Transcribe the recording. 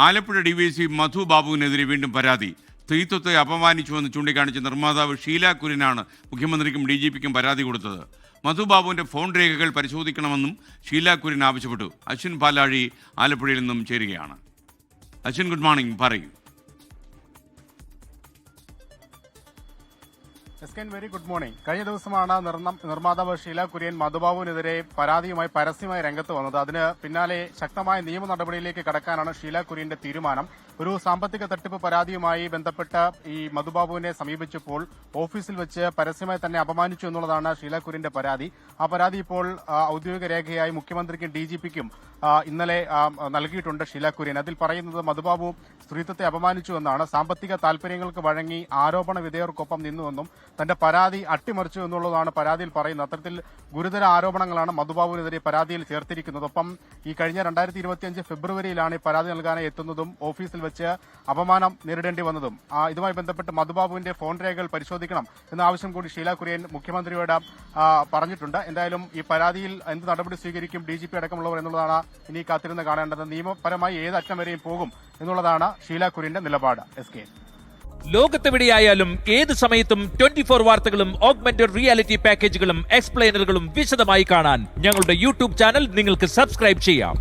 Alappuzha DYSP മധു ബാബുവിനെതിരെ വീണ്ടും പരാതി. സ്ത്രീത്വത്തെ അപമാനിച്ചുവെന്ന് ചൂണ്ടിക്കാണിച്ച് നിർമ്മാതാവ് ഷീല കുര്യനാണ് മുഖ്യമന്ത്രിക്കും DGPക്കും പരാതി കൊടുത്തത്. മധു ബാബുവിൻ്റെ ഫോൺ രേഖകൾ പരിശോധിക്കണമെന്നും ഷീല കുര്യൻ ആവശ്യപ്പെട്ടു. അശ്വിൻ പാലാഴി ആലപ്പുഴയിൽ നിന്നും ചേരുകയാണ്. അശ്വിൻ, ഗുഡ് മോർണിംഗ്, പറയൂ. Very good morning. കഴിഞ്ഞ ദിവസമാണ് നിർമ്മാതാവ് ഷീല കുര്യൻ മധുബാബുവിനെതിരെ പരാതിയുമായി പരസ്യമായി രംഗത്ത് വന്നത്. അതിന് പിന്നാലെ ശക്തമായ നിയമ നടപടിയിലേക്ക് കടക്കാനാണ് ഷീല കുര്യന്റെ തീരുമാനം. ഒരു സാമ്പത്തിക തട്ടിപ്പ് പരാതിയുമായി ബന്ധപ്പെട്ട് ഈ മധുബാബുവിനെ സമീപിച്ചപ്പോൾ ഓഫീസിൽ വെച്ച് പരസ്യമായി തന്നെ അപമാനിച്ചു എന്നുള്ളതാണ് ഷീല കുര്യന്റെ പരാതി. ആ പരാതി ഇപ്പോൾ ഔദ്യോഗിക രേഖയായി മുഖ്യമന്ത്രിക്കും DGPക്കും ഇന്നലെ നൽകിയിട്ടുണ്ട് ഷീല കുര്യൻ. അതിൽ പറയുന്നത് മധുബാബു സ്ത്രീത്വത്തെ അപമാനിച്ചു എന്നാണ്. സാമ്പത്തിക താൽപര്യങ്ങൾക്ക് വഴങ്ങി ആരോപണ വിധേയർക്കൊപ്പം നിന്നുവെന്നും തന്റെ പരാതി അട്ടിമറിച്ചു എന്നുള്ളതാണ് പരാതിയിൽ പറയുന്നത്. അത്തരത്തിൽ ഗുരുതര ആരോപണങ്ങളാണ് മധുബാബുവിനെതിരെ പരാതിയിൽ ചേർത്തിരിക്കുന്നത്. ഒപ്പം ഈ കഴിഞ്ഞ 2025 ഫെബ്രുവരിയിലാണ് ഈ പരാതി നൽകാനായി എത്തുന്നതും ഓഫീസിൽ വെച്ച് അപമാനം നേരിടേണ്ടി വന്നതും. ഇതുമായി ബന്ധപ്പെട്ട് മധുബാബുവിന്റെ ഫോൺ രേഖകൾ പരിശോധിക്കണം എന്ന ആവശ്യം കൂടി ഷീല കുര്യൻ മുഖ്യമന്ത്രിയോട് പറഞ്ഞിട്ടുണ്ട്. എന്തായാലും ഈ പരാതിയിൽ എന്ത് നടപടി സ്വീകരിക്കും DGP അടക്കമുള്ളവർ എന്നുള്ളതാണ് ഇനി കാത്തിരുന്ന് കാണേണ്ടത്. നിയമപരമായി ഏത് അറ്റം വരെയും പോകും എന്നുള്ളതാണ് ഷീല കുര്യന്റെ നിലപാട്. SK ലോകത്തെവിടെയായാലും ഏത് സമയത്തും 24 വാർത്തകളും ഓഗ്മെന്റഡ് റിയാലിറ്റി പാക്കേജുകളും എക്സ്പ്ലെയിനറുകളും വിശദമായി കാണാൻ ഞങ്ങളുടെ YouTube ചാനൽ നിങ്ങൾക്ക് സബ്സ്ക്രൈബ് ചെയ്യാം.